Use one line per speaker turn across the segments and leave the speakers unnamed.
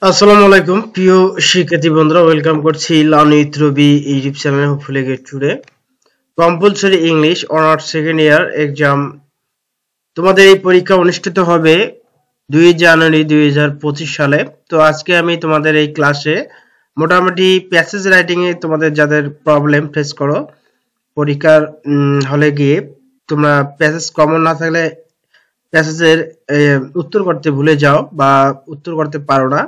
আসসালামু আলাইকুম প্রিয় শিক্ষার্থী বন্ধুরা, ওয়েলকাম করছি লার্ন উইথ রবি ইউটিউব চ্যানেলে। Hopefully get today compulsory English honours second year exam. তোমাদের এই পরীক্ষা অনুষ্ঠিত হবে 2 জানুয়ারি 2025 সালে। তো আজকে আমি তোমাদের এই ক্লাসে মোটামুটি প্যাসেজ রাইটিং এ তোমাদের যাদের প্রবলেম ফেস করো পরীক্ষার হলে গিয়ে, তোমরা প্যাসেজ কমন না থাকলে প্যাসেজের উত্তর করতে ভুলে যাও বা উত্তর করতে পারো না,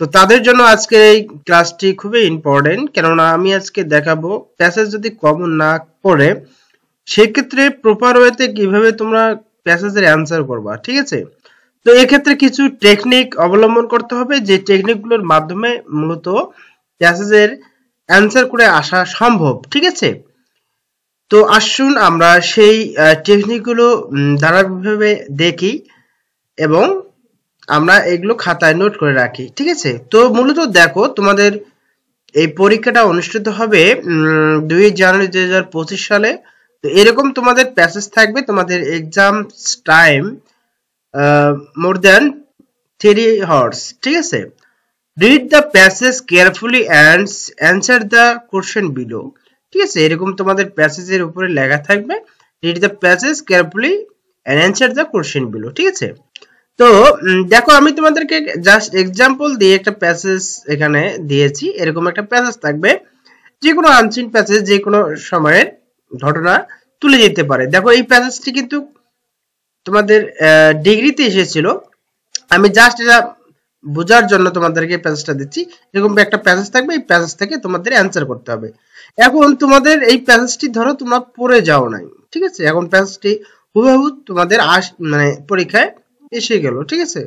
তো তাদের জন্য আজকে এই ক্লাসটি খুবই ইম্পর্টেন্ট। কেননা আমি আজকে দেখাবো প্যাসেজ যদি কমন না করে সেক্ষেত্রে প্রপার ওয়েতে কিভাবে তোমরা প্যাসেজের অ্যান্সার করবা, ঠিক আছে। তো এক্ষেত্রে কিছু টেকনিক অবলম্বন করতে হবে, যে টেকনিকগুলোর মাধ্যমে মূলত প্যাসেজের অ্যান্সার করে আসা সম্ভব, ঠিক আছে। তো আসুন আমরা সেই টেকনিকগুলো ধারাবাহিকভাবে দেখি এবং আমরা এগুলো খাতায় নোট করে রাখি, ঠিক আছে। তো মূলত দেখো, তোমাদের এই পরীক্ষাটা অনুষ্ঠিত হবে 2 জানুয়ারি 2025 সালে। তো এরকম তোমাদের প্যাসেজ থাকবে, তোমাদের exam time more than 3 hours, ঠিক আছে। Read the passage carefully and answer the question below, ঠিক আছে। এরকম তোমাদের প্যাসেজের উপরে লেখা থাকবে, read the passage carefully and answer the question below, ঠিক আছে। তো দেখো, আমি তোমাদেরকে জাস্ট এক্সাম্পল দিয়ে একটা প্যাসেজ এখানে দিয়েছি। এরকম একটা প্যাসেজ থাকবে, যে কোনো আনসিন প্যাসেজ যে কোনো সময়ের ঘটনা তুলে যেতে পারে। দেখো, এই প্যাসেজটি কিন্তু তোমাদের ডিগ্রিতে এসেছিল। আমি জাস্ট এটা বোঝার জন্য তোমাদেরকে প্যাসেজটা দিচ্ছি। এরকম একটা প্যাসেজ থাকবে, এই প্যাসেজ থেকে তোমাদের অ্যান্সার করতে হবে। এখন তোমাদের এই প্যাসেজটি ধরো তোমরা পড়ে যাও নাই, ঠিক আছে। এখন প্যাসেজটি হুবহু তোমাদের মানে পরীক্ষায় এসে গেল, ঠিক আছে।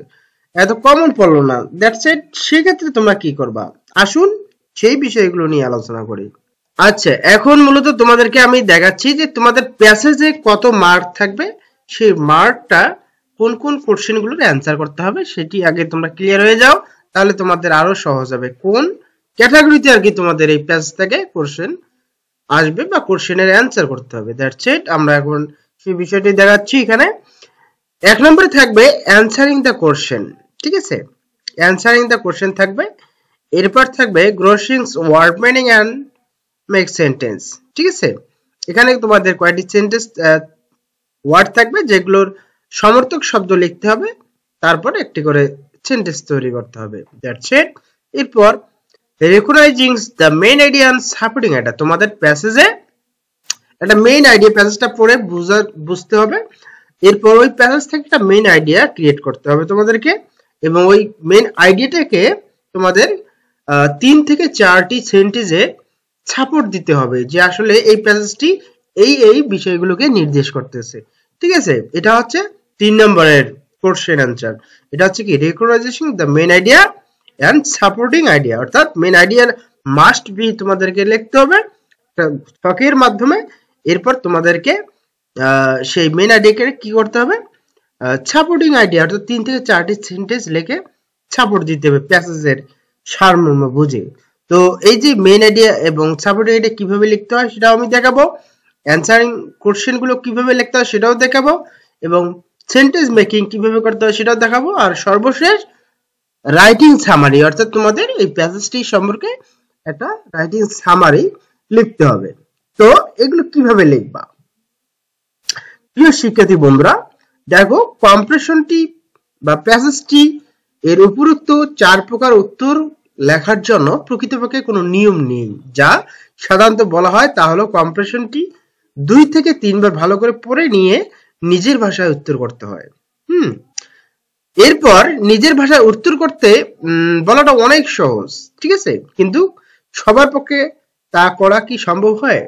এত কমন পড়লো না, দ্যাটস ইট। সেক্ষেত্রে তোমরা কি করবা, আসুন সেই বিষয়গুলো নিয়ে আলোচনা করি। আচ্ছা, এখন মূলত তোমাদেরকে আমি দেখাচ্ছি যে তোমাদের প্যাসেজে কত মার্ক থাকবে, সেই মার্কটা কোন কোন কোশ্চেনগুলোর অ্যান্সার করতে হবে সেটি আগে তোমরা ক্লিয়ার হয়ে যাও, তাহলে তোমাদের আরো সহজ হবে। কোন ক্যাটাগরিতে আর কি তোমাদের এই প্যাসেজ থেকে কোশ্চেন আসবে বা কোশ্চেনের অ্যান্সার করতে হবে, দ্যাটস ইট। আমরা এখন সেই বিষয়টি দেখাচ্ছি এখানে। 1 নম্বরে থাকবে অ্যানসারিং দ্য কোশ্চেন, ঠিক আছে। অ্যানসারিং দ্য কোশ্চেন থাকবে। এরপর থাকবে গ্রসিংস word meaning and make sentence, ঠিক আছে। এখানে তোমাদের কয়টি সেন্টেন্স ওয়ার্ড থাকবে, যেগুলোর সমর্থক শব্দ লিখতে হবে, তারপর একটি করে সেন্টেন্স তৈরি করতে হবে, দ্যাটস ইট। এরপর recognising the main idea and supporting idea, তোমাদের প্যাসেজে একটা মেইন আইডিয়া, প্যাসেজটা পড়ে বুঝতে হবে। এরপর ওই প্যাসেজ থেকে একটা মেইন আইডিয়া ক্রিয়েট করতে হবে তোমাদেরকে, এবং ওই মেইন আইডিয়াটাকে তোমাদের 3 থেকে 4টি সেন্টেন্সে সাপোর্ট দিতে হবে, যে আসলে এই প্যাসেজটি এই বিষয়গুলোকে নির্দেশ করতেছে, ঠিক আছে। এটা হচ্ছে 3 নম্বরের কোশ্চেন অ্যান্সার। এটা হচ্ছে কি, recognising the main idea and supporting idea, অর্থাৎ মেইন আইডিয়া মাস্ট বি তোমাদেরকে লিখতে হবে ছকের মাধ্যমে। এরপর তোমাদেরকে সেই মেইন আইডিয়াকে কি করতে হবে, সাপোর্টিং আইডিয়া অর্থাৎ 3 থেকে 4টি সেন্টেন্স লিখে সাপোর্ট দিতে হবে প্যাসেজের সারমর্ম বুঝে। তো এই যে মেইন আইডিয়া এবং সাপোর্টিং আইডিয়া কিভাবে লিখতে হয় সেটাও আমি দেখাবো, অ্যানসারিং কোশ্চেন গুলো কিভাবে লিখতে হয় সেটাও দেখাবো, এবং সেন্টেন্স মেকিং কিভাবে করতে হয় সেটাও দেখাবো। আর সর্বশেষ রাইটিং সামারি, অর্থাৎ তোমাদের এই প্যাসেজটি সম্পর্কে একটা রাইটিং সামারি লিখতে হবে। তো এগুলো কিভাবে লিখবা, প্রিয় শিক্ষার্থী বন্ধুরা, দেখো, কম্প্রেশনটি বা প্যাসেজটি এর উপরোক্ত 4 প্রকার উত্তর লেখার জন্য প্রকৃতপক্ষে কোনো নিয়ম নেই। যা সাধারণত বলা হয় তা হলো কম্প্রেশনটি 2 থেকে 3 বার ভালো করে পড়ে নিয়ে নিজের ভাষায় উত্তর করতে হয়। এরপর নিজের ভাষায় উত্তর করতে বলাটা অনেক সহজ, ঠিক আছে, কিন্তু সবার পক্ষে তা করা কি সম্ভব হয়?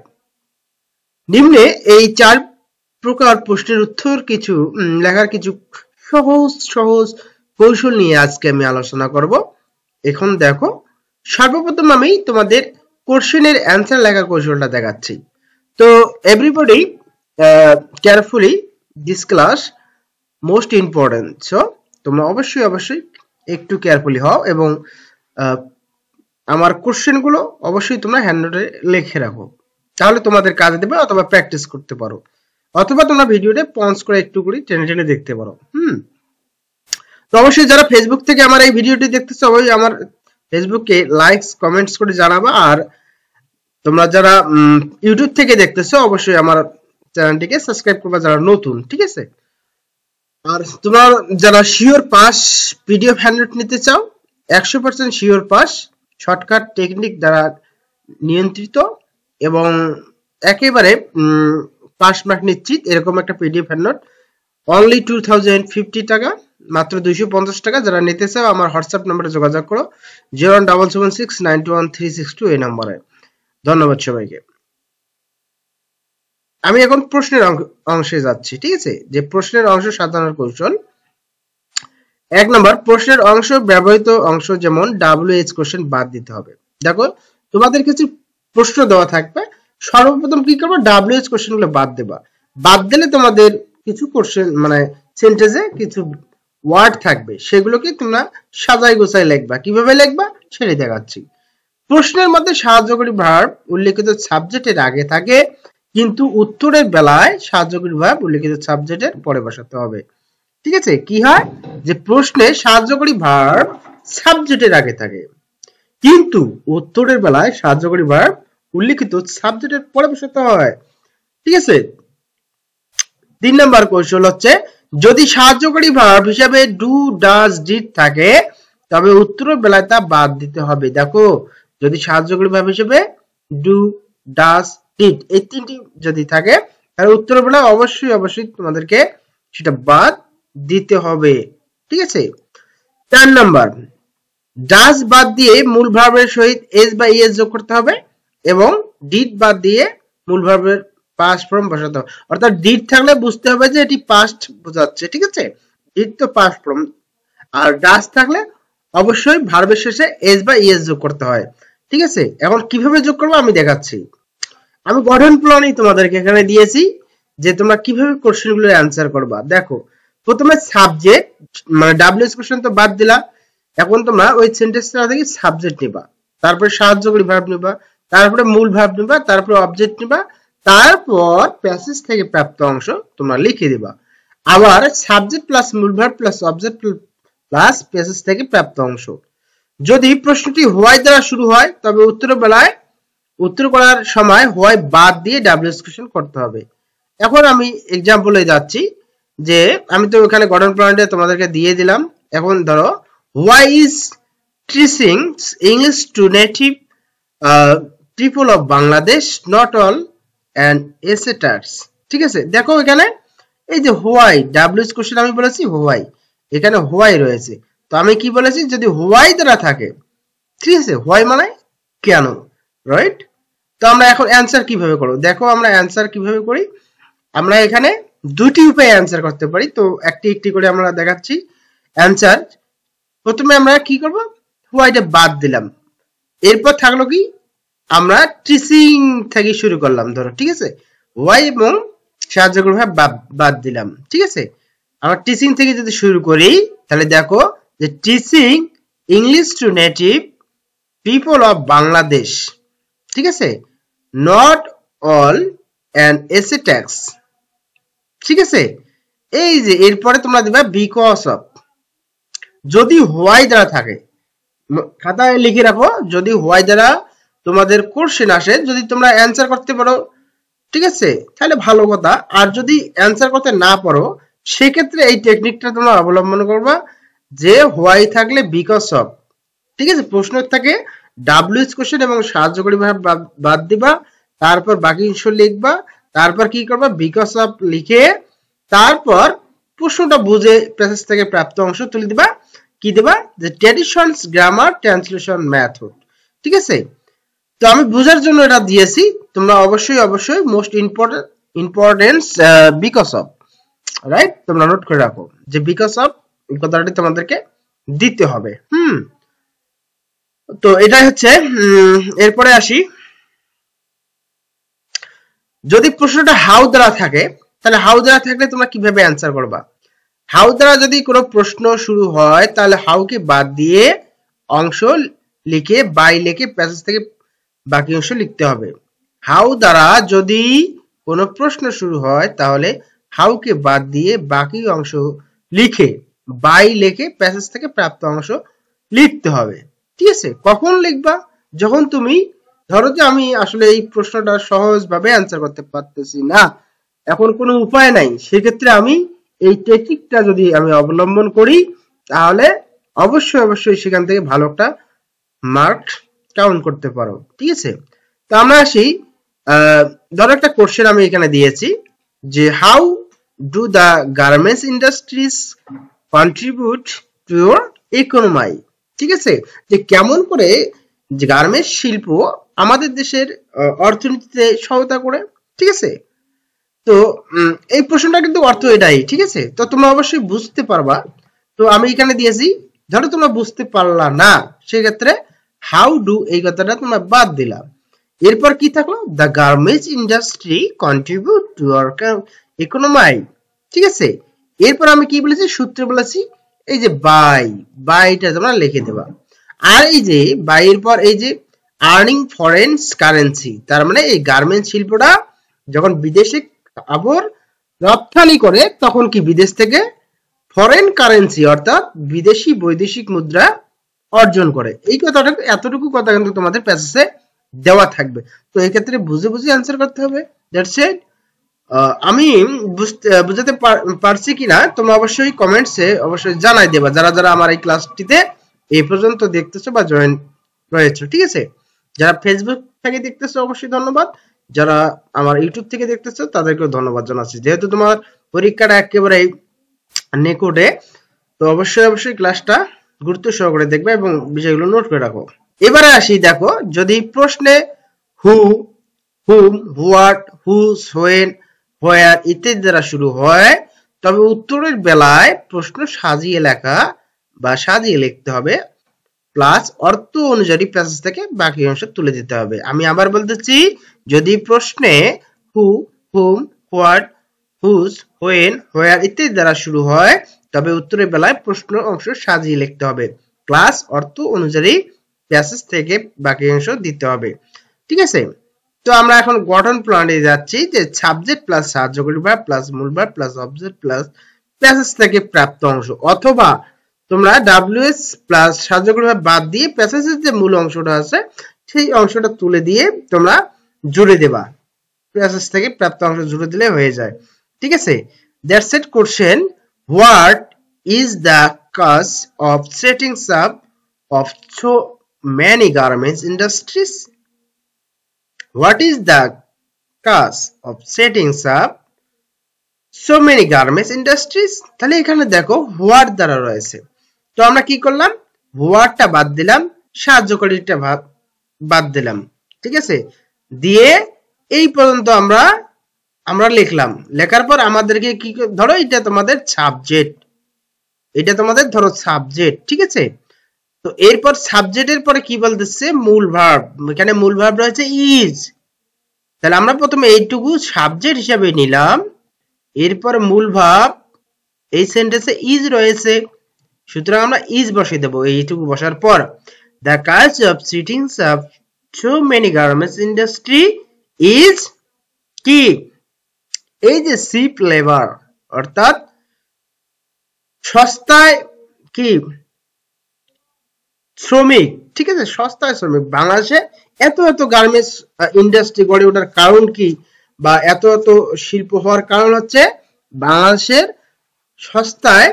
নিম্নে এই 4 প্রকার প্রশ্নের উত্তর কিছু লেখার কিছু সহজ কৌশল নিয়ে আজকে আমি আলোচনা করব। এখন দেখো, সর্বপ্রথম আমি তোমাদের কোশ্চেনের অ্যান্সার লেখার কৌশলটা দেখাচ্ছি। তো everybody carefully, this class most important, so তোমরা অবশ্যই একটু কেয়ারফুলি হও এবং আমার কোশ্চেনগুলো অবশ্যই তোমরা হ্যান্ডনোটে লিখে রাখো, তাহলে তোমাদের কাজে দেবে, অথবা প্র্যাকটিস করতে পারো, অথবা তোমরা ভিডিওটা পজ করে একটু করে টেনে দেখতে পারো। তো অবশ্যই যারা ফেসবুক থেকে আমার এই ভিডিওটি দেখতেছো অবশ্যই আমার ফেসবুকে লাইকস কমেন্টস করে জানাবা, আর তোমরা যারা ইউটিউব থেকে দেখতেছো অবশ্যই আমার চ্যানেলটিকে সাবস্ক্রাইব করবা যারা নতুন, ঠিক আছে। আর তোমরা যারা শিওর পাস পিডিএফ হ্যান্ডআউট নিতে চাও 100% শিওর পাস শর্টকাট টেকনিক দ্বারা নিয়ন্ত্রিত এবং একেবারে পাস মার্ক নিশ্চিত এরকম একটা পিডিএফ হ্যান্ডআউট অনলি 2050 টাকা, মাত্র 250 টাকা। যারা নিতে চাও আমার হোয়াটসঅ্যাপ নম্বরে যোগাযোগ করো 01776921362 এই নম্বরে। ধন্যবাদ সবাইকে। আমি এখন প্রশ্নের অংশে যাচ্ছি, ঠিক আছে। যে প্রশ্নের অংশ সাজানোর কৌশল। 1 নম্বর, প্রশ্নের অংশ ব্যবহৃত অংশ যেমন WH কোশ্চেন বাদ দিতে হবে। দেখো তোমাদের কিছু প্রশ্ন দেওয়া থাকবে, সর্বপ্রথম কি করবে WH কোশ্চেনগুলো বাদ দেবা। বাদ দিলে তোমাদের কিছু কোশ্চেন মানে সেন্টেন্সে কিছু ওয়ার্ড থাকবে, সেগুলোকে তোমরা সাজাই গোছাই লিখবা। কিভাবে লিখবা সেটাই দেখাচ্ছি। প্রশ্নের মধ্যে সাহায্যকারী ভার্ব উল্লেখিত সাবজেক্টের আগে থাকে, কিন্তু উত্তরের বেলায় সাহায্যকারী ভার্ব উল্লেখিত সাবজেক্টের পরে বসাতে হবে। ঠিক আছে, কি হয় যে প্রশ্নে সাহায্যকারী ভার্ব সাবজেক্টের আগে থাকে, কিন্তু উত্তরের বেলায় সাহায্যকারী ভার্ব উল্লেখিত সাবজেক্টের পরে বসাতে হয়। ঠিক আছে। 3 নম্বর কৌশল হচ্ছে, যদি সাহায্যকারী ভার্ব হিসাবে ডু ডাজ ডিড থাকে তবে উত্তরের বেলায় তা বাদ দিতে হবে। দেখো যদি সাহায্যকারী ভার্ব হিসেবে ডু ডাজ ডিড এই তিনটি যদি থাকে তাহলে উত্তরের বেলায় অবশ্যই তোমাদেরকে সেটা বাদ দিতে হবে। ঠিক আছে। 4 নম্বর, ডাজ বাদ দিয়ে মূল ভার্বের সহিত এস বা ইএস যোগ করতে হবে এবং ডিড বাদ দিয়ে মূল ভার্বের পাস্ট ফর্ম বসাতে হবে। অর্থাৎ ডিড থাকলে বুঝতে হবে যে এটি পাস্ট বোঝাচ্ছে। ঠিক আছে, ডিড তো পাস্ট ফর্ম, আর ডাজ থাকলে অবশ্যই ভার্বের শেষে এস বা ইএস যোগ করতে হয়। ঠিক আছে, এখন কিভাবে যোগ করবো আমি দেখাচ্ছি। আমি গঠন প্ল্যানই তোমাদেরকে এখানে দিয়েছি যে তোমরা কিভাবে কোশ্চেনগুলো অ্যান্সার করবা। দেখো প্রথমে সাবজেক্ট মানে ডাব্লিউএস কোশ্চেন তো বাদ দিলা, এখন তোমরা ওই সেন্টেন্সটা থেকে সাবজেক্ট নিবা, তারপরে সাহায্যকারী ভার্ব নিবা, তারপরে মূল ভার্ব নিবা, তারপরে অবজেক্ট নিবা, তারপর প্যাসেজ থেকে প্রাপ্ত অংশ তোমরা লিখে দিবা। আবার সাবজেক্ট প্লাস মূল verb plus object plus passage থেকে প্রাপ্ত অংশ। যদি প্রশ্নটি হোয়াই দ্বারা শুরু হয় তবে উত্তরের বেলায় উত্তর করার সময় হোয়াই বাদ দিয়ে ডাব্লিউএস কোশ্চেন করতে হবে। এখন আমি এক্সাম্পলে যাচ্ছি, যে আমি তো ওখানে গঠন প্রণালীটা তোমাদেরকে দিয়ে দিলাম। এখন ধরো why is teaching English to native people of Bangladesh not all and এসেটার্স। ঠিক আছে, দেখো এখানে এই যে হোয়াই ডাব্লিউএস কোশ্চেন আমি বলেছি হোয়াই, এখানে হোয়াই রয়েছে। তো আমি কি বলেছি, যদি হোয়াই দ্বারা থাকে, ঠিক আছে, হোয়াই মানে কেন, রাইট। তো আমরা এখন অ্যান্সার কিভাবে করব, দেখো আমরা অ্যান্সার কিভাবে করি। আমরা এখানে দুটি উপায়ে অ্যান্সার করতে পারি, তো একটি একটি করে আমরা দেখাচ্ছি অ্যান্সার। প্রথমে আমরা কি করব, হোয়াইটা বাদ দিলাম, এরপর থাকলো কি আমরা টিচিং থেকে শুরু করলাম ধরো। ঠিক আছে, হোয়াই এবং সাহায্যকারী ভার্ব বাদ দিলাম। ঠিক আছে, আমরা টিচিং থেকে যদি শুরু করি তাহলে দেখো যে teaching English to native people of Bangladesh, ঠিক আছে, নট অল অ্যান্ড এসে ট্যাক্স। ঠিক আছে, এই যে এরপরে তোমরা দিবা বিকজ অফ। যদি হোয়াই দ্বারা থাকে, খাতায় লিখে রাখো, যদি হোয়াই দ্বারা তোমাদের কোশ্চেন আসে, যদি তোমরা অ্যান্সার করতে পারো ঠিক আছে তাহলে ভালো কথা, আর যদি অ্যান্সার করতে না পারো সেক্ষেত্রে এই টেকনিকটা তোমরা অবলম্বন করবা যে হোয়াই থাকলে বিকজ অফ। ঠিক আছে, প্রশ্ন থাকে ডাব্লিউএস কোশ্চেন এবং সাহায্যকারী ভার্ব বাদ দিবা, তারপর বাকি অংশ লিখবা, তারপর কি করবা বিকজ অফ লিখে তারপর প্রশ্নটা বুঝে প্যাসেজ থেকে প্রাপ্ত অংশ তুলে দিবা। কি দিবা, যে ট্র্যাডিশনস গ্রামার ট্রান্সলেশন মেথড। ঠিক আছে, তো আমি বোঝার জন্য এটা দিয়েছি, তোমরা অবশ্যই most importance because of, right, তোমরা নোট করে রাখো যে বিকজ অফ কথাটি তোমাদেরকে দিতে হবে। তো এটাই হচ্ছে। এরপরে আসি, যদি প্রশ্নটা হাউ দ্বারা থাকে তাহলে হাউ দ্বারা থাকলে তোমরা কিভাবে অ্যান্সার করবা। হাউ দ্বারা যদি কোনো প্রশ্ন শুরু হয় তাহলে হাউকে বাদ দিয়ে অংশ লিখে বাই লিখে প্যাসেজ থেকে বাকি অংশ লিখতে হবে। হাউ দ্বারা যদি কোনো প্রশ্ন শুরু হয় তাহলে হাউকে বাদ দিয়ে বাকি অংশ লিখে বাই লিখে প্যাসেজ থেকে প্রাপ্ত অংশ লিখতে হবে। ঠিক আছে, কখন লিখবা? যখন তুমি ধরো যে আমি আসলে এই প্রশ্নটা সহজভাবে অ্যান্সার করতে পারতেছি না, এখন কোনো উপায় নাই, সেক্ষেত্রে আমি এই টেকনিকটা যদি আমি অবলম্বন করি তাহলে অবশ্যই সেখান থেকে ভালো একটা মার্ক কাউন্ট করতে পারো। ঠিক আছে, তো আমরা আসি, ধরো একটা কোশ্চেন আমি এখানে দিয়েছি যে how do the garments industries contribute to your economy. ঠিক আছে, যে কেমন করে যে গার্মেন্টস শিল্প আমাদের দেশের অর্থনীতিতে সহায়তা করে। ঠিক আছে, তো এই প্রশ্নটা কিন্তু অর্থ এটাই। ঠিক আছে, তো তোমরা অবশ্যই বুঝতে পারবা। তো আমি এখানে দিয়েছি, ধরো তোমরা বুঝতে পারলা না, সেক্ষেত্রে হাউ ডু এই কথাটা তোমরা বাদ দিলা। এরপর কি থাকলো? The garments industry contribute to our economy. ঠিক আছে, এরপর আমি কি বলেছি? সূত্র বলেছি, এই যে বাইটা তোমরা লিখে দেবা। আর এই যে বাইয়ের পর এই যে আর্নিং ফরেন কারেন্সি, তার মানে এই গার্মেন্টস শিল্পটা যখন বিদেশে কাপড় রপ্তানি করে তখন কি বিদেশ থেকে ফরেন কারেন্সি অর্থাৎ বিদেশি বৈদেশিক মুদ্রা অর্জন করে। এই কথাটা, এতটুকু কথা কিন্তু তোমাদের প্যাসেজে দেওয়া থাকবে। তো এই ক্ষেত্রে বুঝে অ্যান্সার করতে হবে। দ্যাটস ইট। আমি বুঝাতে পারছি কিনা তোমরা অবশ্যই কমেন্টসে অবশ্যই জানাই দেবা, যারা যারা আমার এই ক্লাসটিতে এই পর্যন্ত দেখতেছো বা জয়েন রয়েছে। ঠিক আছে, যারা ফেসবুক থেকে দেখতেছো অবশ্যই ধন্যবাদ, যারা আমার ইউটিউব থেকে দেখতেছো তাদেরকেও ধন্যবাদ জানাচ্ছি। যেহেতু তোমার পরীক্ষাটা একেবারে নিকটে, তো অবশ্যই ক্লাসটা গুরুত্ব সহকারে দেখবে এবং বিষয়গুলো নোট করে রাখো। এবারে আসি, দেখো যদি প্রশ্নে হু, হুম, হোয়াট, হুজ, হোয়েন, হোয়ার ইত্যাদি দ্বারা শুরু হয়, তবে উত্তরের বেলায় প্রশ্ন সাজিয়ে লেখা বা সাজিয়ে লিখতে হবে, প্লাস অর্থ অনুযায়ী প্যাসেজ থেকে বাকি অংশ তুলে দিতে হবে। আমি আবার বলতেছি, যদি প্রশ্নে হু, হুম, হোয়াট, হুজ, হোয়েন, হোয়ার ইত্যাদি দ্বারা শুরু হয়, তবে উত্তরের বেলায় প্রশ্ন অংশ সাজিয়ে লিখতে হবে, প্লাস অর্থ অনুযায়ী প্যাসেজ থেকে বাকি অংশ দিতে হবে। ঠিক আছে, তো আমরা এখন গঠন প্রণালী যাচ্ছি, যে সাবজেক্ট প্লাস সাহায্যকারী ভার্ব প্লাস মূল verb plus object plus passage থেকে প্রাপ্ত অংশ, অথবা তোমরা ডাব্লিউএস প্লাস সাহায্যকারী ভার্ব বাদ দিয়ে প্যাসেজের যে মূল অংশটা আছে সেই অংশটা তুলে দিয়ে তোমরা জুড়ে দেবা, প্যাসেজ থেকে প্রাপ্ত অংশ জুড়ে দিলে হয়ে যায়। ঠিক আছে, that's it question. What is the cause of setting up of so many garments industries? What is the cause of setting up so many garments industries? তাহলে এখানে দেখো হোয়াট দ্বারা রয়েছে, তো আমরা কি করলাম? হোয়াটটা বাদ দিলাম, সাহায্যকারীটা বাদ দিলাম। ঠিক আছে, দিয়ে এই পর্যন্ত আমরা লিখলাম। লেখার পর আমাদেরকে কি, ধরো এটা তোমাদের সাবজেক্ট, এটা তোমাদের ধরো সাবজেক্ট। ঠিক আছে, তো এরপর সাবজেক্টের পরে কি বলতেছে? মূল ভার্ব। এখানে মূল ভার্ব রয়েছে ইজ, তাহলে আমরা প্রথমে এইটুকু সাবজেক্ট হিসাবে নিলাম, এরপর মূল ভার্ব, এই সেন্টেন্সে ইজ রয়েছে, সুতরাং আমরা ইজ বসিয়ে দেব। এইটুকু বসার পর the cause of sitting up so many garments industry is কি? এই যে চিপ লেবার অর্থাৎ সস্তায় কি শ্রমিক। ঠিক আছে, সস্তায় শ্রমিক। বাংলাদেশে এত গার্মেন্টস ইন্ডাস্ট্রি গড়ে ওঠার কারণ কি, বা এত শিল্প হওয়ার কারণ হচ্ছে বাংলাদেশের সস্তায়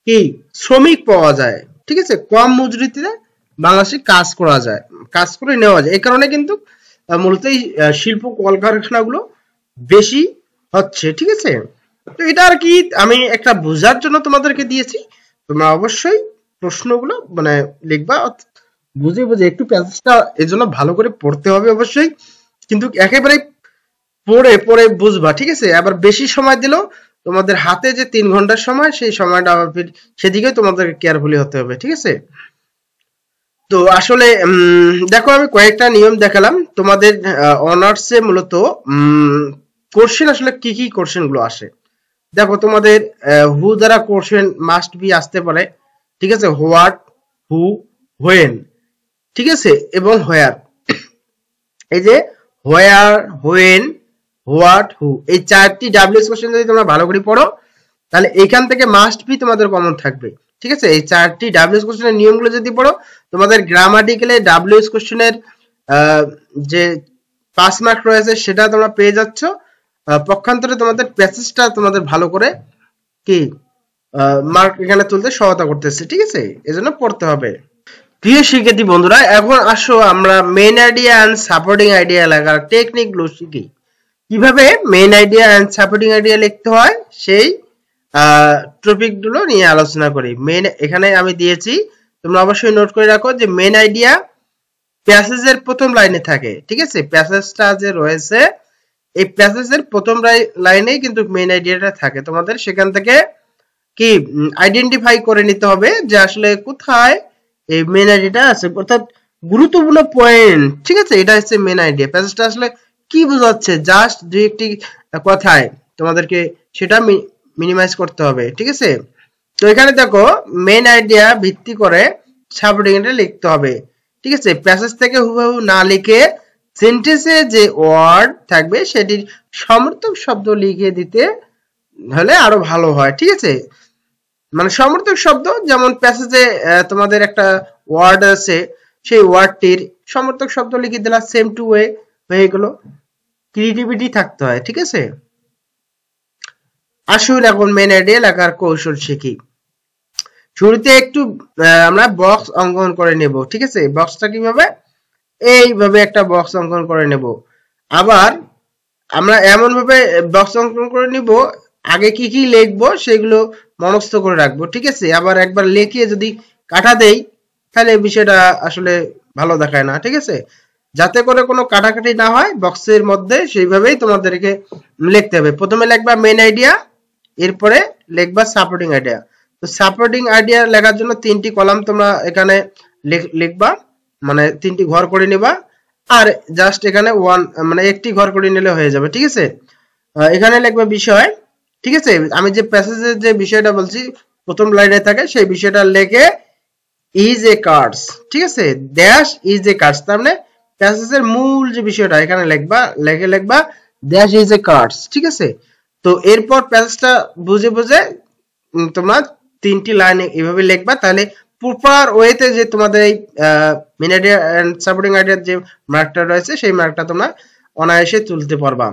কি শ্রমিক পাওয়া যায়। ঠিক আছে, কম মজুরিতে বাংলাদেশে কাজ করা যায়, কাজ করে নেওয়া যায়। এই কারণে কিন্তু মূলত এই শিল্প কলকারখানাগুলো বেশি হচ্ছে। ঠিক আছে, তো এটা আর কি আমি একটা বোঝার জন্য তোমাদেরকে দিয়েছি। তোমরা অবশ্যই প্রশ্নগুলো মানে লিখবা, বুঝে একটু প্যাসেজটা এর জন্য ভালো করে পড়তে হবে অবশ্যই, কিন্তু একেবারে পড়ে বুঝবা। ঠিক আছে, আবার বেশি সময় দিলেও তোমাদের হাতে যে 3 ঘন্টার সময়, সেই সময়টা আবার সেদিকে তোমাদেরকে কেয়ারফুলি হতে হবে। ঠিক আছে, তো আসলে দেখো আমি কয়েকটা নিয়ম দেখালাম তোমাদের অনার্সে। মূলত কোশ্চেন আসলে কি কোশ্চেন গুলো আসে দেখো, তোমাদের হু দ্বারা কোশ্চেন মাস্ট বি আসতে পারে। ঠিক আছে, হোয়াট, হু, হোয়েন, ঠিক আছে, এবং হোয়ার। এই যে হোয়ার, হোয়েন, হোয়াট, হু, এই 4টি ডাব্লিউএস কোশ্চেন যদি তোমরা ভালো করে পড়ো তাহলে এখান থেকে মাস্ট বি তোমাদের কমন থাকবে। ঠিক আছে, এই চারটি ডাব্লিউএস কোশ্চেনের নিয়মগুলো যদি পড়ো, তোমাদের গ্রামাটিক্যালে ডাব্লিউএস কোশ্চেনের যে 5 মার্ক রয়েছে সেটা তোমরা পেয়ে যাচ্ছ। পক্ষান্তরে তোমাদের প্যাসেজটা তোমাদের ভালো করে কি মার্ক এখানে তুলতে সহায়তা করতেছে। ঠিক আছে, এজন্য পড়তে হবে। প্রিয় শিক্ষার্থী বন্ধুরা, এখন আসো আমরা main idea and supporting idea লেখার টেকনিকগুলো শিখি। কিভাবে main idea and supporting idea লিখতে হয় সেই টপিকগুলো নিয়ে আলোচনা করি। মেইন এখানে আমি দিয়েছি, তোমরা অবশ্যই নোট করে রাখো যে মেইন আইডিয়া প্যাসেজের প্রথম লাইনে থাকে। ঠিক আছে, প্যাসেজটা যে রয়েছে এই প্যাসেজের প্রথম লাইনেই কিন্তু মেইন আইডিয়াটা থাকে। তোমাদের সেখান থেকে কি আইডেন্টিফাই করে নিতে হবে যে আসলে কোথায় এই মেইন আইডিয়াটা আছে, অর্থাৎ গুরুত্বপূর্ণ পয়েন্ট। ঠিক আছে, এটা হচ্ছে মেইন আইডিয়া। প্যাসেজটা আসলে কি বোঝাচ্ছে, জাস্ট দুই একটি কথায় তোমাদেরকে সেটা মিনিমাইজ করতে হবে। ঠিক আছে, তো এখানে দেখো মেইন আইডিয়া ভিত্তি করে সাপোর্টিং আইডিয়া লিখতে হবে। ঠিক আছে, প্যাসেজ থেকে হুবহু না লিখে সেন্টেন্সে যে ওয়ার্ড থাকবে সেটির সমর্থক শব্দ লিখে দিতে হলে আরো ভালো হয়। ঠিক আছে, মানে সমর্থক শব্দ, যেমন প্যাসেজে তোমাদের একটা ওয়ার্ড আছে, সেই ওয়ার্ডটির সমর্থক শব্দ লিখে দিলা, সেম টু ওয়ে হয়ে গেল। ক্রিয়েটিভিটি থাকতে হয়। ঠিক আছে, আসুন এখন মেইন আইডিয়া লেখার কৌশল শিখি। শুরুতে একটু আমরা বক্স অঙ্কন করে নেব। ঠিক আছে, বক্সটা কিভাবে, এইভাবে একটা বক্স অঙ্কন করে নেব। আবার আমরা এমন ভাবে বক্স অঙ্কন করে নিব, আগে কি কি লিখবো সেগুলো মনস্থ করে রাখবো। ঠিক আছে, আবার একবার লিখে যদি কাটা দেই তাহলে বিষয়টা আসলে ভালো দেখায় না। ঠিক আছে, যাতে করে কোনো কাটাকাটি না হয় বক্সের মধ্যে, সেইভাবেই তোমাদেরকে লিখতে হবে। প্রথমে লিখবা মেইন আইডিয়া, এরপরে লিখবা সাপোর্টিং আইডিয়া। তো সাপোর্টিং আইডিয়া লেখার জন্য 3টি কলাম তোমরা এখানে লিখবা, মানে 3টি ঘর করে নিবা, আর জাস্ট এখানে মানে একটি ঘর করে নিলে হয়ে যাবে। ঠিক আছে, এখানে লিখবা বিষয়। ঠিক আছে, আমি যে প্যাসেজের যে বিষয়টা বলছি প্রথম লাইনে থাকে সেই বিষয়টা লিখে ইজ এ কার্ডস। ঠিক আছে, ড্যাশ ইজ এ কার্ডস, তার মানে প্যাসেজের মূল যে বিষয়টা এখানে লিখবা ড্যাশ ইজ এ কার্ডস। ঠিক আছে, তো এরপর প্যাসেজটা বুঝে বুঝে তোমরা 3টি লাইন এইভাবে লিখবা, তাহলে প্রপার ওয়েতে যে তোমাদের এই মেইন আইডিয়া এন্ড সাপোর্টিং আইডিয়ার যে মার্কটা রয়েছে সেই মার্কটা তোমরা অনায়াসে তুলতে পারবা।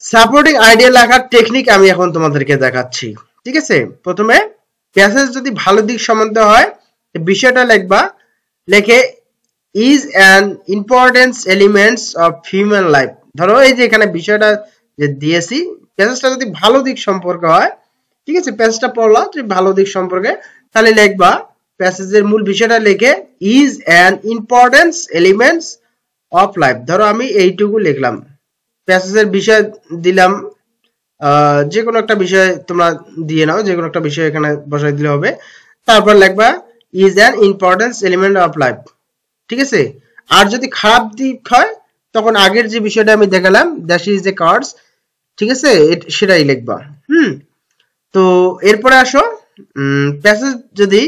সাপোর্টিং আইডিয়া লেখার টেকনিক আমি এখন তোমাদেরকে দেখাচ্ছি। ঠিক আছে, প্রথমে প্যাসেজ যদি ভালো দিক সম্বন্ধে হয় বিষয়টা লিখবা, লিখে is an importance elements of human life. ধরো এই যে এখানে বিষয়টা যে দিয়েছি, প্যাসেজটা যদি ভালো দিক সম্পর্কে হয়, ঠিক আছে, প্যাসেজটা পড়লা তুমি ভালো দিক সম্পর্কে, তাহলে লিখবা প্যাসেজের মূল বিষয়টা লিখে is an importance elements of life. ধরো আমি এইটুকু লিখলাম, প্যাসেজের বিষয় দিলাম, যে কোনো একটা বিষয় তোমরা দিয়ে নাও, যে কোনো একটা বিষয় এখানে বসাই দিলে হবে। তারপর লিখবা is an importance element of life. ঠিক আছে, আর যদি খারাপ দিক হয় তখন আগের যে বিষয়টা আমি দেখালাম দ্যাট ইজ এ কার্ডস, ঠিক আছে, সেটাই লিখবা। তো এরপরে আসো, প্যাসেজ যদি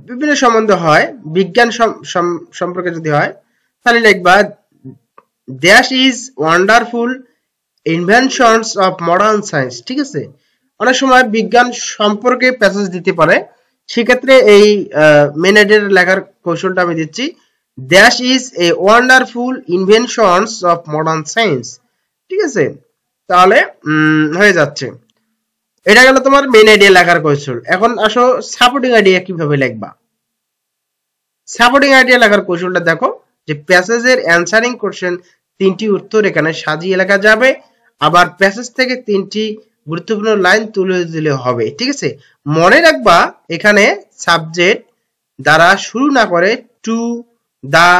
বিভিন্ন সম্বন্ধে হয়, বিজ্ঞান সম্পর্কে যদি হয়, তাহলে লিখবা দ্যাশ is wonderful inventions of modern science. ঠিক আছে, অনেক সময় বিজ্ঞান সম্পর্কে প্যাসেজ দিতে পারে, সেক্ষেত্রে এই মেইন আইডিয়া লেখার কৌশলটা আমি দিচ্ছি, দ্যাশ is a wonderful inventions of modern science. ঠিক আছে, তাহলে হয়ে যাচ্ছে। এটা গেল তোমার মেইন আইডিয়া লেখার কৌশল। এখন আসো সাপোর্টিং আইডিয়া কিভাবে লিখবা। সাপোর্টিং আইডিয়া লেখার কৌশলটা দেখো, যে প্যাসেজের অ্যানসারিং কোশ্চেন 3টি উত্তর এখানে সাজিয়ে লেখা যাবে, আবার প্যাসেজ থেকে 3টি গুরুত্বপূর্ণ লাইন তুলে দিলে হবে। ঠিক আছে, মনে রাখবা এখানে সাবজেক্ট দ্বারা শুরু না করে to, the,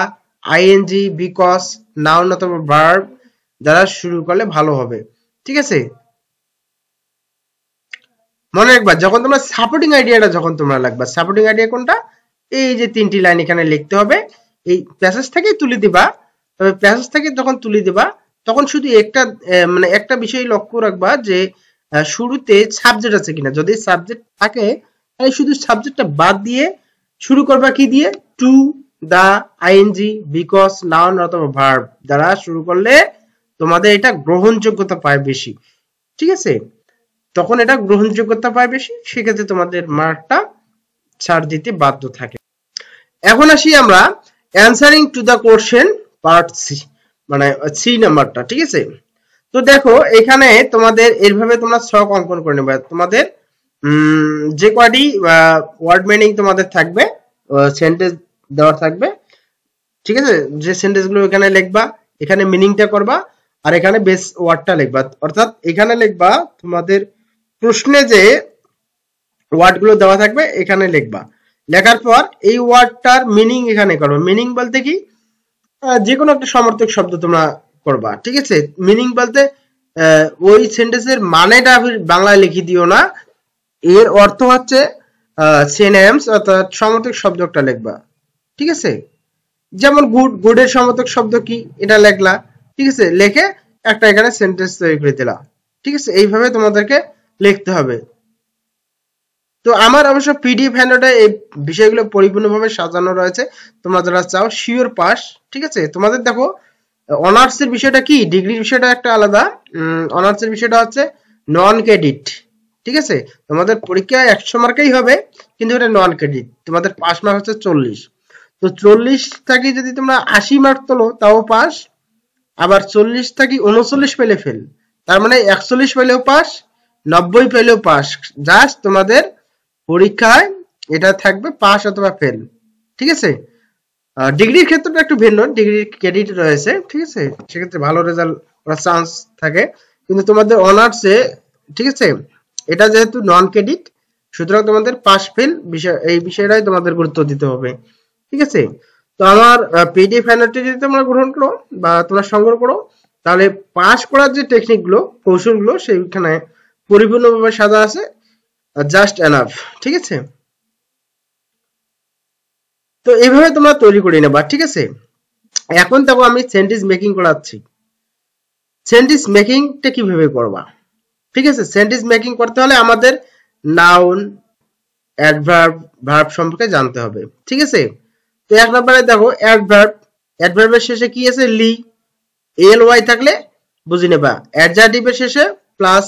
I N G, because, noun অথবা ভার্ব দ্বারা শুরু করলে ভালো হবে। ঠিক আছে, মনে রাখবা যখন তোমরা সাপোর্টিং আইডিয়াটা যখন তোমরা লিখবা, সাপোর্টিং আইডিয়া কোনটা, এই যে 3টি লাইন এখানে লিখতে হবে, এই প্যাসেজ থেকেই তুলে দিবা। তবে প্যাসেজ থেকে যখন তুলে দিবা তখন শুধু মানে একটা বিষয় লক্ষ্য রাখবা যে শুরুতে সাবজেক্ট আছে কিনা। যদি সাবজেক্ট থাকে তাহলে শুধু সাবজেক্টটা বাদ দিয়ে শুরু করবা কি দিয়ে, to, the, I N G, because, noun অথবা ভার্ব দ্বারা শুরু করলে তোমাদের এটা গ্রহণযোগ্যতা পায় বেশি। ঠিক আছে, তখন এটা গ্রহণযোগ্যতা পায় বেশি, সেক্ষেত্রে তোমাদের মার্কটা ছাড় দিতে বাধ্য থাকে। এখন আসি আমরা answering to the question part C, মানে সি নাম্বারটা, ঠিক আছে। তো দেখো এখানে তোমাদের এইভাবে তোমরা ছক অঙ্কন করে নেবে। তোমাদের যে কয়টি ওয়ার্ড মিনিং তোমাদের থাকবে, সেন্টেন্স দেওয়া থাকবে, ঠিক আছে, যে সেন্টেন্স গুলো এখানে লিখবা, এখানে মিনিংটা করবা, আর এখানে বেস ওয়ার্ডটা লিখবা। অর্থাৎ এখানে লিখবা তোমাদের প্রশ্নে যে ওয়ার্ড গুলো দেওয়া থাকবে এখানে লিখবা। লেখার পর এই ওয়ার্ডটার মিনিং এখানে করবে। মিনিং বলতে কি, যে কোনো একটা সমার্থক শব্দ তোমরা করবা, ঠিক আছে। মিনিং বলতে ওই সেন্টেন্সের মানেটা বাংলায় লিখে দিও না, এর অর্থ হচ্ছে সিনোনিমস অর্থাৎ সমার্থক শব্দটা লিখবা, ঠিক আছে। যেমন গুড, গুডের সমার্থক শব্দ কি এটা লিখলা, ঠিক আছে, লিখে একটা এখানে সেন্টেন্স তৈরি করে দিলা, ঠিক আছে। এইভাবে তোমাদেরকে লিখতে হবে। তো আমার অবশ্য পিডিএফ হ্যান্ডআউটে এই বিষয়গুলো পরিপূর্ণভাবে সাজানো রয়েছে, তোমরা যারা চাও শিওর পাস, ঠিক আছে। তোমাদের দেখো অনার্স এর বিষয়টা কি, ডিগ্রির বিষয়টা একটা আলাদা। অনার্স এর বিষয়টা হচ্ছে নন ক্রেডিট, ঠিক আছে। তোমাদের পরীক্ষা 100 মার্কেই হবে, কিন্তু এটা নন ক্রেডিট। তোমাদের পাস মার্ক হচ্ছে 40। তো 40 থেকে যদি তোমরা 80 মার্ক তোলো তাও পাস, আবার 40 থেকে 39 পেলে ফেল। তার মানে 41 পেলেও পাস, 90 পেলেও পাস। জাস্ট তোমাদের পরীক্ষায় এটা থাকবে পাস অথবা ফেল, ঠিক আছে। ডিগ্রির ক্ষেত্রটা একটু ভিন্ন, ডিগ্রির ক্রেডিট রয়েছে, ঠিক আছে, সেক্ষেত্রে ভালো রেজাল্ট করার চান্স থাকে। কিন্তু তোমাদের অনার্সে, ঠিক আছে, এটা যেহেতু নন ক্রেডিট, সুতরাং তোমাদের পাস ফেল বিষয়, এই বিষয়টাই তোমাদের গুরুত্ব দিতে হবে, ঠিক আছে। তো আমার পিডিএফ হ্যান্ডআউটটি যদি তোমরা গ্রহণ করো বা তোমরা সংগ্রহ করো, তাহলে পাস করার যে টেকনিকগুলো, কৌশলগুলো সেইখানে পরিপূর্ণভাবে সাজা আছে, জাস্ট এনাফ, ঠিক আছে। তো এইভাবে তোমরা তৈরি করে নেবা, ঠিক আছে। এখন দেখো আমি সেন্টেন্স মেকিং করাচ্ছি। সেন্টেন্স মেকিংটা কিভাবে করবা, ঠিক আছে। সেন্টেন্স মেকিং করতে হলে আমাদের নাউন, অ্যাডভার্ব, ভার্ব সম্পর্কে জানতে হবে, ঠিক আছে। তো এক নম্বরে দেখো অ্যাডভার্ব, অ্যাডভার্বের শেষে কি আছে, লি, এল ওয়াই থাকলে বুঝে নেবা। অ্যাডজেক্টিভের শেষে প্লাস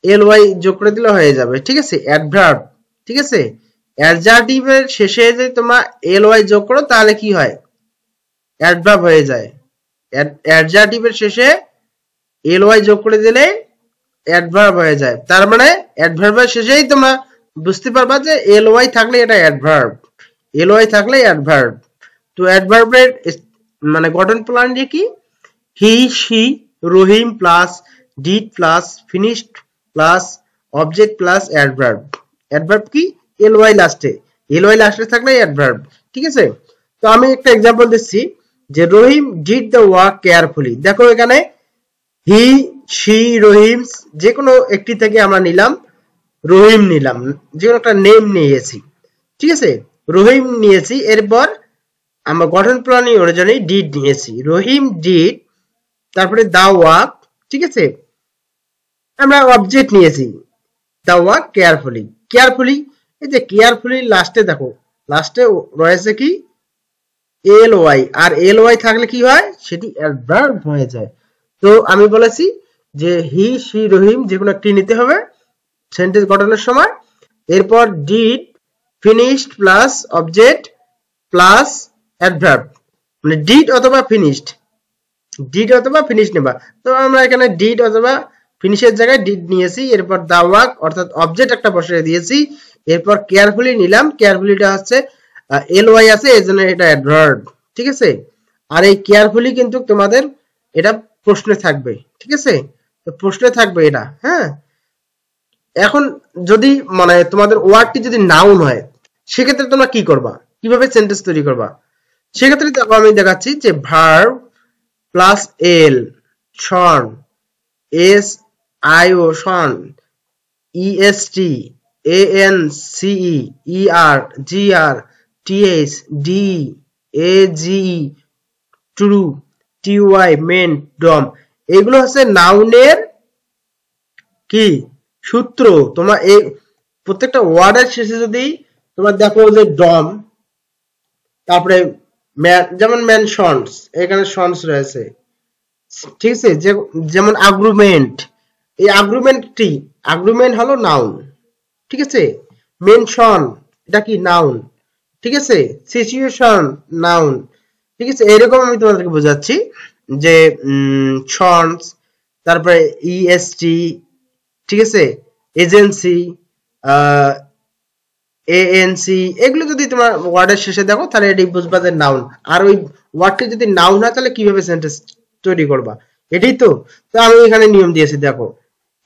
এল ওয়াই যোগ করে দিলে হয়ে যাবে, ঠিক আছে, অ্যাডভার্ব, ঠিক আছে। অ্যাডজেক্টিভের শেষে যদি তোমরা এল ওয়াই যোগ করো তাহলে কি হয়, অ্যাডভার্ব হয়ে যায়। অ্যাডজেক্টিভের শেষে এল ওয়াই যোগ করে দিলে অ্যাডভার্ব হয়ে যায়। তার মানে অ্যাডভার্বের শেষেই তোমরা বুঝতে পারবা যে এল ওয়াই থাকলে এটা অ্যাডভার্ব, এল ওয়াই থাকলে অ্যাডভার্ব। তো অ্যাডভার্বের মানে গঠন প্রণালী কি, he, she, Rahim plus did plus finished plus object plus adverb. Adverb কি, এল ওয়াই লাস্টে, এল ওয়াই লাস্টে থাকলে অ্যাডভার্ব, ঠিক আছে। তো আমি একটা এক্সাম্পল দিচ্ছি যে রহিম ডিড দ্য ওয়ার্ক কেয়ারফুলি। দেখো এখানে হি, শি, রহিম যে কোনো একটি থেকে আমরা নিলাম, রহিম নিলাম, যে কোনো একটা নেম নিয়েছি, ঠিক আছে, রহিম নিয়েছি। এরপর আমরা গঠন প্রণালী অনুযায়ী ডিড নিয়েছি, রহিম ডিড, তারপরে দা ওয়ার্ক, ঠিক আছে, আমরা অবজেক্ট নিয়েছি দা ওয়ার্ক কেয়ারফুলি। কেয়ারফুলি, এই যে কেয়ারফুলি লাস্টে দেখো, লাস্টে রয়েছে কি, এল ওয়াই, আর এল ওয়াই থাকলে কি হয়, সেটি অ্যাডভার্ব হয়ে যায়। তো আমি বলেছি যে হি, শি, রহিম যে কোনো একটি নিতে হবে সেন্টেন্স গঠনের সময়। এরপর did, finished plus object plus adverb, মানে ডিড অথবা ফিনিশড, ডিড অথবা ফিনিশ নেবা। তো আমরা এখানে ডিড অথবা ফিনিশের জায়গায় ডিড নিয়েছি। এরপর দা ওয়ার্ক অর্থাৎ অবজেক্ট একটা বসিয়ে দিয়েছি। এরপর কেয়ারফুলি নিলাম, কেয়ারফুলিটা হচ্ছে এল ওয়াই আছে, এই জন্য এটা অ্যাডভার্ব, ঠিক আছে। আর এই কেয়ারফুলি কিন্তু তোমাদের এটা প্রশ্নে থাকবে, ঠিক আছে, তো প্রশ্নে থাকবে এটা, হ্যাঁ। এখন যদি মানে তোমাদের ওয়ার্ডটি যদি নাউন হয়, সেক্ষেত্রে তোমরা কি করবা, কিভাবে সেন্টেন্স তৈরি করবা, সেক্ষেত্রে দেখো আমি দেখাচ্ছি যে ভার্ব প্লাস এল, শন, এস আই ও শন, EST, AN CE, ER, GR, TS, D, AG, ট্রু, টিওয়াই, মেন, ডম, এগুলো হচ্ছে নাউনের কি সূত্র। তোমার এই প্রত্যেকটা ওয়ার্ডের শেষে যদি তোমার দেখো যে ডম, তারপরে যেমন মেনশনস, এখানে শনস রয়েছে, ঠিক আছে, যেমন আর্গুমেন্ট, এই আর্গুমেন্টটি, আর্গুমেন্ট হলো নাউন, ঠিক আছে। মেনশন এটা কি নাউন, ঠিক আছে। সিচুয়েশন নাউন, ঠিক আছে। এরকম আমি তোমাদেরকে বোঝাচ্ছি যে শনস, তারপরে ইএসটি, ঠিক আছে, এজেন্সি, এএনসি, এগুলো যদি তোমার ওয়ার্ডের শেষে দেখো তাহলে এটি বুঝবা যে নাউন। আর ওই ওয়ার্ডটি যদি নাউন হয় তাহলে কিভাবে সেন্টেন্স তৈরি করবা, এটাই তো। তো আমি এখানে নিয়ম দিয়েছি, দেখো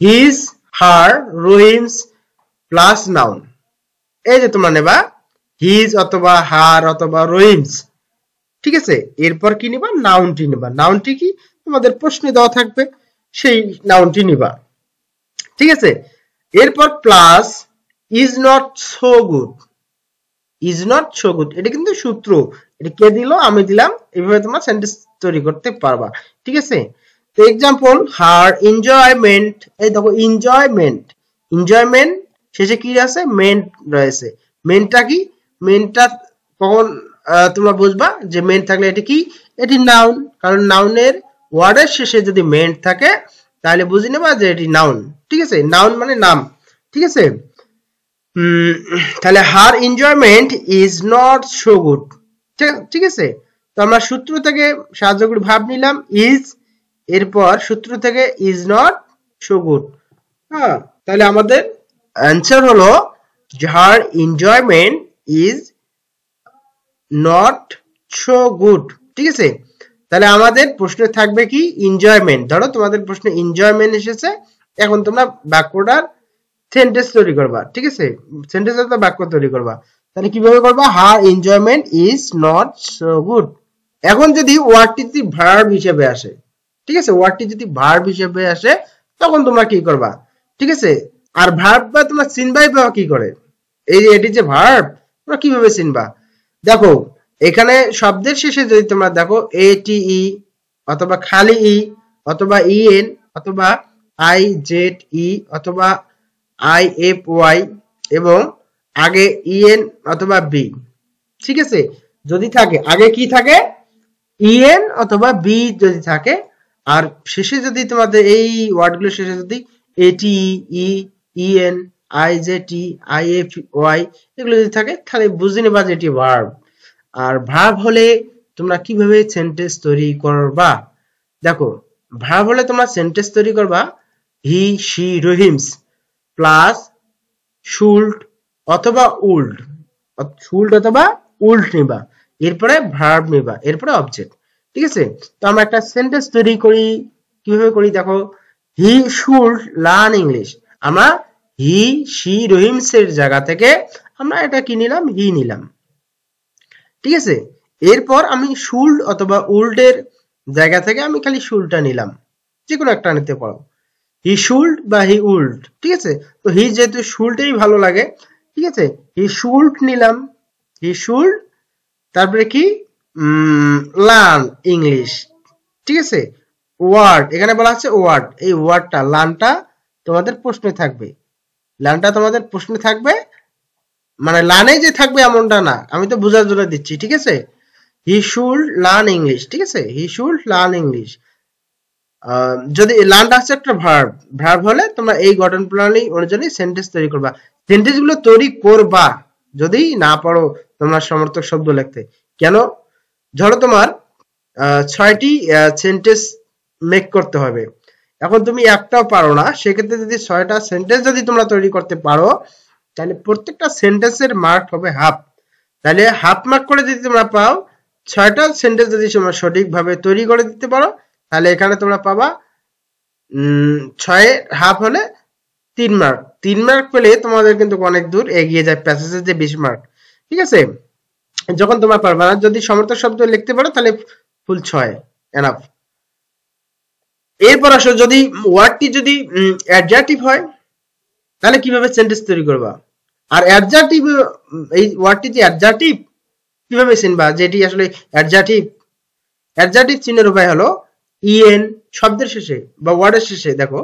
হিজ, হার, রহিমস প্লাস নাউন। এই যে তোমরা নেবা হিজ অথবা হার অথবা রহিমস, ঠিক আছে। এরপর কি নিবা, নাউনটি নিবা। নাউনটি কি তোমাদের প্রশ্নে দেওয়া থাকবে, সেই নাউনটি নিবা, ঠিক আছে। এরপর plus is not so good. Is not so good এটা কিন্তু সূত্র, এটা কে দিল, আমি দিলাম। এইভাবে তোমরা সেন্টেন্স তৈরি করতে পারবা, ঠিক আছে। তো এক্সাম্পল, হার এনজয়মেন্ট, এই দেখো এনজয়মেন্ট, এনজয়মেন্ট শেষে কি আছে, মেন্ট রয়েছে। মেনটা কি, মেনটা কখন তোমরা বুঝবা যে মেন থাকলে এটি কি, এটি নাউন। কারণ নাউনের ওয়ার্ডের শেষে যদি মেন্ট থাকে তাহলে বুঝে নেবা যে এটি নাউন, ঠিক আছে। নাউন মানে নাম, ঠিক আছে। তাহলে her enjoyment is not so good, ঠিক আছে। তো আমরা সূত্র থেকে সাহায্য করে ভাব নিলাম ইজ, এরপর সূত্র থেকে ইজ নট সো গুড। হ্যাঁ, তাহলে আমাদের অ্যান্সার হলো her enjoyment is not so good, ঠিক আছে। তাহলে আমাদের প্রশ্নে থাকবে কি, এনজয়মেন্ট। ধরো তোমাদের প্রশ্নে এনজয়মেন্ট এসেছে, এখন তোমরা বাক্যটার সেন্টেন্স তৈরি করবা, ঠিক আছে। সেন্টেন্স অর্থ বাক্য তৈরি করবা। তাহলে কিভাবে করবা, her enjoyment is not so good. এখন যদি ওয়ার্ডটি যদি ভার্ব হিসেবে আসে, ঠিক আছে, ওয়ার্ডটি যদি ভার্ব হিসেবে আসে তখন তোমরা কি করবা, ঠিক আছে। আর ভার্ব বা তোমরা চিনবাই পাবা কি করে, এই যে এটি যে ভার্ব, তোমরা কিভাবে চিনবা, দেখো এখানে শব্দের শেষে যদি তোমরা দেখো এটিই অথবা খালি ই অথবা ইএন অথবা আই জেড ই অথবা আই এফ ওয়াই এবং আগে ইএন অথবা বি, ঠিক আছে। যদি থাকে আগে কি থাকে, ইএন অথবা বি যদি থাকে, আর শেষে যদি তোমাদের এই ওয়ার্ডগুলোর শেষে যদি এটি, E, EN, I Z E, I F Y এগুলো যদি থাকে তাহলে বুঝে নেবা যে এটি ভার্ব। আর ভার্ব হলে তোমরা কিভাবে সেন্টেন্স তৈরি করবা, দেখো ভার্ব হলে তোমরা সেন্টেন্স তৈরি করবা হি, শি, রহিমস প্লাস শুল্ড অথবা উল্ড, শুল্ড অথবা উল্ড নিবা, এরপরে ভার্ব নিবা, এরপরে অবজেক্ট, ঠিক আছে। তো আমরা একটা সেন্টেন্স তৈরি করি, কিভাবে করি দেখো, হি শুড লার্ন ইংলিশ। আমরা হি, শি, রহিমস এর জায়গা থেকে আমরা এটা কি নিলাম, হি নিলাম, ঠিক আছে। এরপর আমি শুল্ড অথবা উল্ড এর জায়গা থেকে আমি খালি শুল্ডটা নিলাম, যে কোনো একটা নিতে পারো, হি শুল্ড বা হি উল্ড, ঠিক আছে। তো হি যেহেতু শুল্ডেই ভালো লাগে, ঠিক আছে, হি শুল্ড নিলাম, হি শুল্ড, তারপরে কি লার্ন ইংলিশ, ঠিক আছে। ওয়ার্ড এখানে বলা আছে ওয়ার্ড, এই ওয়ার্ডটা লার্নটা তোমাদের প্রশ্নে থাকবে, লার্নটা তোমাদের প্রশ্নে থাকবে, মানে লার্নে যে থাকবে এমনটা না, আমি তো বোঝার জন্য দিচ্ছি, ঠিক আছে। হি শুড লার্ন ইংলিশ, ঠিক আছে, হি শুড লার্ন ইংলিশ। যদি লার্নটা হচ্ছে একটা ভার্ব, ভার্ব হলে তোমরা এই গঠন প্রণালী অনুযায়ী সেন্টেন্স তৈরি করবা। সেন্টেন্স গুলো তৈরি করবা যদি না পারো তোমরা সমর্থক শব্দ লিখতে, কেন, ধরো তোমার 6টি সেন্টেন্স মেক করতে হবে, এখন তুমি একটাও পারো না, সেক্ষেত্রে যদি 6টা সেন্টেন্স যদি তোমরা তৈরি করতে পারো তাহলে প্রত্যেকটা সেন্টেন্সের মার্ক হবে হাফ। তাহলে হাফ মার্ক করে যদি তোমরা পাও, 6টা সেন্টেন্স যদি তোমরা সঠিকভাবে তৈরি করে দিতে পারো তাহলে এখানে তোমরা পাবা 6 হাফ হলে 3 মার্ক। 3 মার্ক পেলে তোমাদের কিন্তু অনেক দূর এগিয়ে যায় প্যাসেজের যে 20 মার্ক, ঠিক আছে। যখন তোমরা পারবা না, যদি সমর্থক শব্দ লিখতে পারো তাহলে ফুল 6 এনাফ। এরপর আসো, যদি ওয়ার্ডটি যদি অ্যাডজেক্টিভ হয় তাহলে কিভাবে সেন্টেন্স তৈরি করবা, আর অ্যাডজেক্টিভ, এই ওয়ার্ডটি যে অ্যাডজেক্টিভ কিভাবে চিনবা যে এটি আসলে অ্যাডজেক্টিভ, অ্যাডজেক্টিভ চিহ্নের উপায় হলো ইএন শব্দের শেষে বা ওয়ার্ডের শেষে দেখো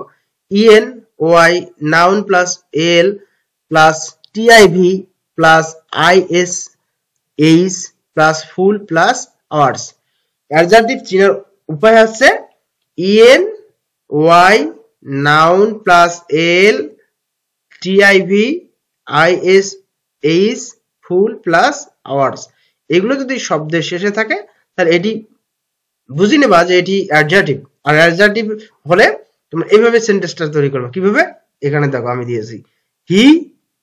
E N Y noun plus L plus T I V plus I S H plus ful plus ours. Adjective চিহ্নের উপায় হচ্ছে E N Y noun plus L T I V I S H ful plus ours, এগুলো যদি শব্দের শেষে থাকে তাহলে এটি বুঝে নেবা যে এটি অ্যাডজেক্টিভ। আর অ্যাডজেক্টিভ হলে তোমরা এইভাবে সেন্টেন্সটা তৈরি করবে। কিভাবে? এখানে দেখো আমি দিয়েছি হি,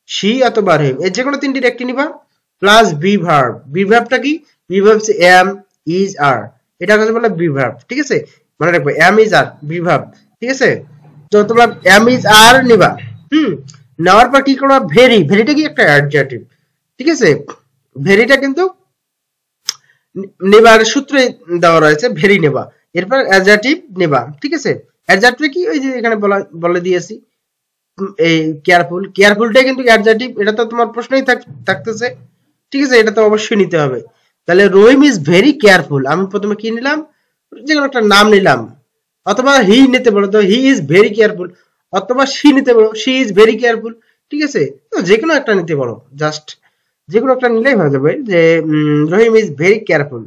শি অথবা হিম, এর যে কোনো তিনটির একটি নিবা প্লাস বি ভার্ব। বি ভার্বটা কি? বি ভার্ব হচ্ছে এম, ইজ, আর, এটা কাছে বলে বি ভার্ব। ঠিক আছে, মনে রাখবে am is are be verb. ঠিক আছে, তো তোমরা এম ইজ আর নিবা। নেওয়ার পর কি করবা? ভেরি, ভেরিটা কি? একটা অ্যাডজেক্টিভ। ঠিক আছে, ভেরিটা কিন্তু নেবার সূত্রে দেওয়া রয়েছে, ভেরি নেবা। এরপর অ্যাডজেক্টিভ নেবা। ঠিক আছে, অ্যাডজেক্টিভ কি? ওই যে এখানে বলে দিয়েছি এই কেয়ারফুল, কেয়ারফুলটাই কিন্তু অ্যাডজেক্টিভ। এটা তো তোমার প্রশ্নই থাকতেছে। ঠিক আছে, এটা তো অবশ্যই নিতে হবে। তাহলে রহিম ইজ ভেরি কেয়ারফুল, আমি প্রথমে কি নিলাম? যে কোনো একটা নাম নিলাম, অথবা হি নিতে পারো, তো হি ইজ ভেরি কেয়ারফুল, অথবা শি নিতে পারো, শি ইজ ভেরি কেয়ারফুল। ঠিক আছে, তো যে কোনো একটা নিতে পারো, জাস্ট যে কোনো একটা নিলেই হয়ে যাবে যে রহিম ইজ ভেরি কেয়ারফুল,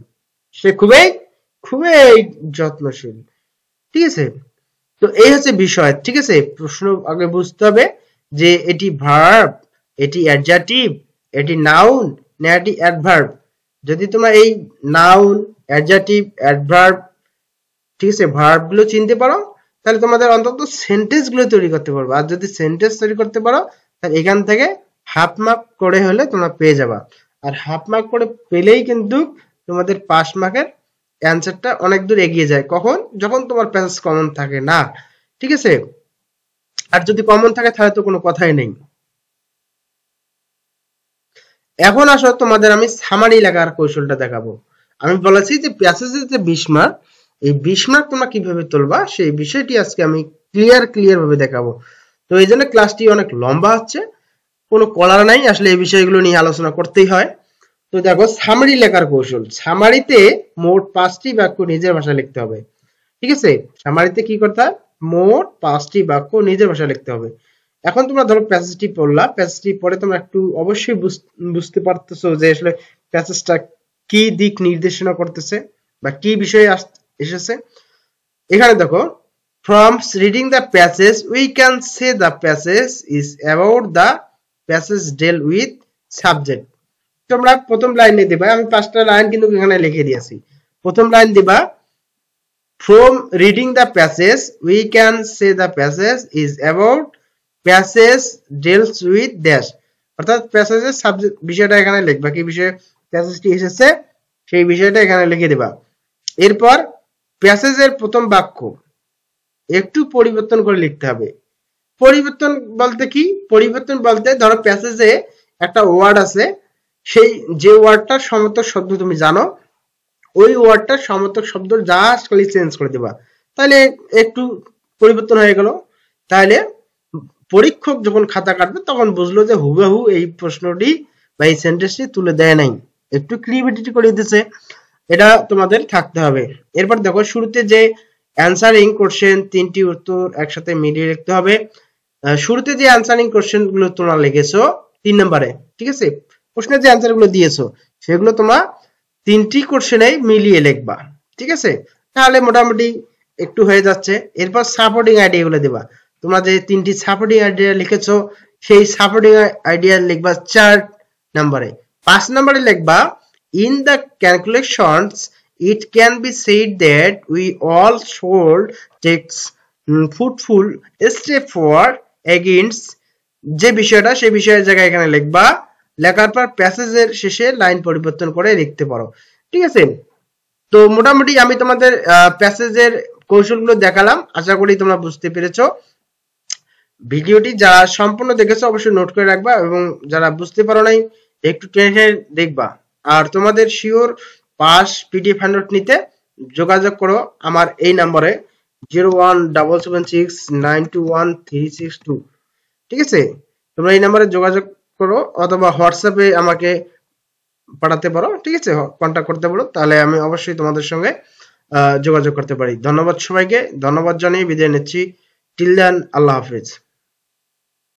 সে খুবই খুবই যত্নশীল। ঠিক আছে, তো এই হচ্ছে বিষয়। ঠিক আছে, প্রশ্ন আগে বুঝতে হবে যে এটি ভার্ব, এটি অ্যাডজেক্টিভ, এটি নাউন না এটি অ্যাডভার্ব। যদি তোমরা এই নাউন, অ্যাডজেক্টিভ, অ্যাডভার্ব, ঠিক আছে, ভার্ব গুলো চিনতে পারো তাহলে তোমাদের অন্তত সেন্টেন্স গুলো তৈরি করতে পারবে। আর যদি সেন্টেন্স তৈরি করতে পারো তাহলে এখান থেকে হাফ মার্ক করে হলে তোমরা পেয়ে যাবা। আর হাফ মার্ক করে পেলেই কিন্তু তোমাদের পাস মার্কের অ্যান্সারটা অনেক দূর এগিয়ে যায়। কখন? যখন তোমার প্যাসেজ কমন থাকে না। ঠিক আছে, আর যদি কমন থাকে তাহলে তো কোনো কথাই নেই। এখন আসো তোমাদের আমি সামারি লেখার কৌশলটা দেখাবো। আমি বলেছি যে প্যাসেজের যে 20 মার্ক, এই 20 মার্ক তোমরা কিভাবে তুলবা সেই বিষয়টি আজকে আমি ক্লিয়ার ভাবে দেখাবো। তো এই জন্য ক্লাসটি অনেক লম্বা হচ্ছে, কোনো কলার নাই, আসলে এই বিষয়গুলো নিয়ে আলোচনা করতেই হয়। তো দেখো সামারি লেখার কৌশল। সামারিতে মোট 5টি বাক্য নিজের ভাষায় লিখতে হবে। ঠিক আছে, সামারিতে কি করতে হয়? মোট 5টি বাক্য নিজের ভাষায় লিখতে হবে। এখন তোমরা ধরো প্যাসেজটি পড়লা, প্যাসেজটি পড়ে তোমরা একটু অবশ্যই বুঝতে পারতেছো যে আসলে প্যাসেজটা কি দিক নির্দেশনা করতেছে বা কি বিষয়ে এসেছে। এখানে দেখো, from reading the passage we can say the passage is about the passage deal with subject. তোমরা প্রথম লাইনে দিবা, আমি 5টা লাইন কিন্তু এখানে লিখে দিয়েছি। প্রথম লাইন দিবা from reading the passage we can say the passage is about passage deals with dash, অর্থাৎ প্যাসেজের সাবজেক্ট বিষয়টা এখানে লিখবা, কি বিষয়ে প্যাসেজটি এসেছে সেই বিষয়টা এখানে লিখে দিবা। এরপর প্যাসেজের প্রথম বাক্য একটু পরিবর্তন করে লিখতে হবে। পরিবর্তন বলতে কি? পরিবর্তন বলতে ধরো প্যাসেজে একটা ওয়ার্ড আছে, সেই যে ওয়ার্ডটার সমর্থক শব্দ তুমি জানো, ওই ওয়ার্ডটার সমর্থক শব্দ জাস্ট খালি চেঞ্জ করে দিবা, তাহলে একটু পরিবর্তন হয়ে গেল। তাহলে পরীক্ষক যখন খাতা কাটবে তখন বুঝলো যে হুবহু এই প্রশ্নটি বা এই সেন্টেন্সটি তুলে দেয় নাই, একটু ক্রিয়েটিভিটি করে দিতেছে। এটা তোমাদের থাকতে হবে। এরপর দেখো শুরুতে যে অ্যানসারিং কোশ্চেন, 3টি উত্তর একসাথে মিলিয়ে লিখতে হবে। শুরুতে যে অ্যানসারিং কোশ্চেন গুলো তোমরা লিখেছো 3 নম্বরে, ঠিক আছে, প্রশ্নের যে অ্যানসার গুলো দিয়েছো সেগুলো তোমরা 3টি কোশ্চেনেই মিলিয়ে লিখবা। ঠিক আছে, তাহলে মোটামুটি একটু হয়ে যাচ্ছে। এরপর সাপোর্টিং আইডিয়া গুলো দিবা। তোমরা যে 3টি সাপোর্টিং আইডিয়া লিখেছো সেই সাপোর্টিং আইডিয়া লিখবা 4 নম্বরে। 5 নম্বরে লিখবা in the calculations it can be said that we all should take fruitful step forward against, যে বিষয়টা সেই বিষয়ের জায়গায় এখানে লিখবা। লেখার পর প্যাসেজের শেষে লাইন পরিবর্তন করে লিখতে পারো। ঠিক আছে, তো মোটামুটি আমি তোমাদের প্যাসেজের কৌশলগুলো দেখালাম, আশা করি তোমরা বুঝতে পেরেছো। ভিডিওটি যারা সম্পূর্ণ দেখেছো অবশ্যই নোট করে রাখবা, এবং যারা বুঝতে পারো নাই একটু টেনে দেখবা। আর তোমাদের শিওর পাস পিডিএফ হ্যান্ডআউট নিতে যোগাযোগ করো আমার এই নম্বরে 01776921362। ঠিক আছে, তোমরা এই নম্বরে যোগাযোগ করো অথবা হোয়াটসঅ্যাপে আমাকে পাঠাতে পারো। ঠিক আছে, কন্ট্যাক্ট করতে পারো, তাহলে আমি অবশ্যই তোমাদের সঙ্গে যোগাযোগ করতে পারি। ধন্যবাদ সবাইকে, ধন্যবাদ জানিয়ে বিদায় নিচ্ছি। টিল দেন, আল্লাহ হাফেজ।